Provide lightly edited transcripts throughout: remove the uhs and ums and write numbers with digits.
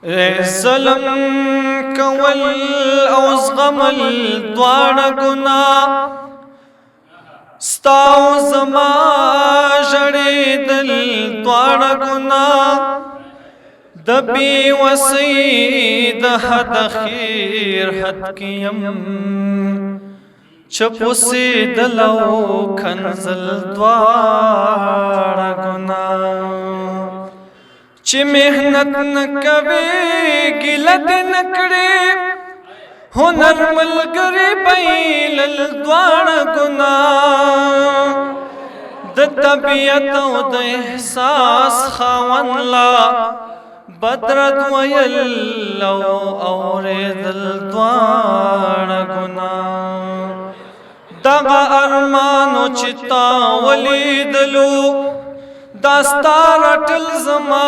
ظلم کول او زغمل دواړه ګناه ستا او زما ژړېدل دواړه ګناه د بې وسۍ د حد خیر حد کې یم چپ اوسېدل او کنځل دواړه ګناه چې محنت نه کوې ګیله دې نه کړې هنر ملګری بایلل دواړه ګناه د طبیعت او د احساس خاوند لا بدرت ویل او اورېدل دواړه ګناه دغه ارمانو چې تا ولیدلو دا ستا رټل زما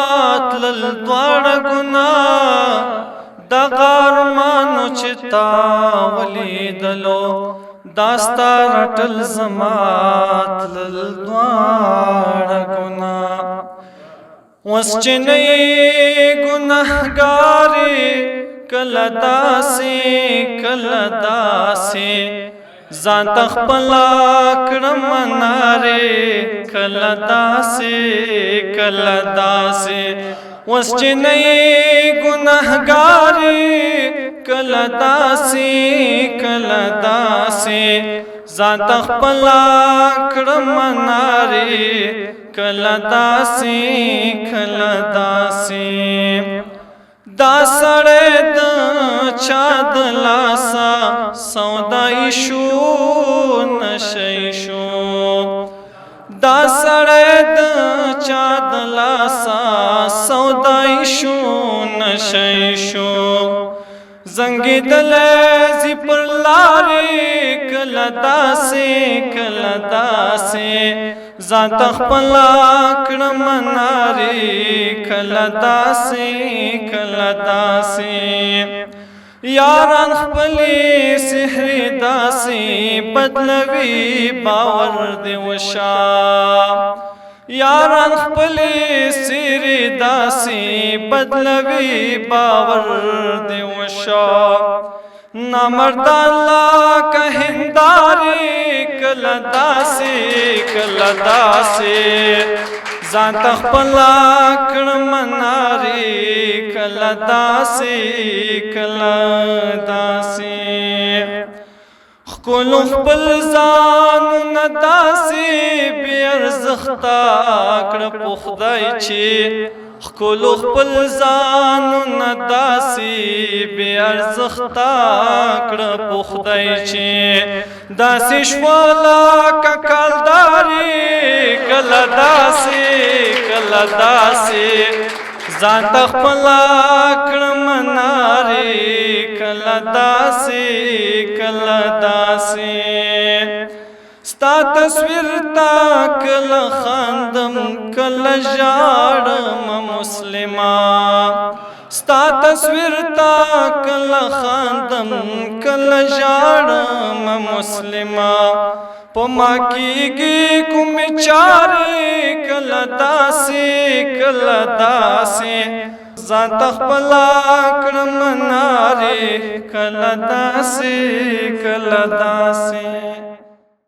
تلل دواړه ګناه دغه ارمانو چې تا ولیدلو دا ستا رټل زما تلل دواړه ګناه اوس چې نه یې ګنهګارې کله داسې ځان ته خپله کړم نارې کله داسې اوس چې نه یې ګنهګارې کله داسې ځان ته خپله کړم نارې کله داسې دا سړی د چا د لاسه سودایي شو نشی شو دا سړی د چا د لاسه سودایي شو نشی شو زنګېدلی ځي پر لارې کله داسې ځان ته خپله کړم نارې کله داسې یاران خپلې سحرې داسې بدلوي باور دې وشا یاران خپلې سحرې داسې بدلوي باور دې وشا نامرد الله که هندارې کله داسې ځان ته خپله کړم نارې کله داسې ښکلو خپل ځانونه داسې بې ارزښته کړه په خدای چې ښکلو خپل ځانونه داسې بې ارزښته کړه په خدای چې داسې شوه لکه کلدارې کله داسې ځان ته خپله کړم نارې کله داسې ستا تصویر تا کله خاندم کله ژاړم مسلمه ستا تصویر تا کله خاندم کله ژاړم مسلمه په ما کېږي کومې چارې کله داسې ځان ته خپله کړم نارې کله داسې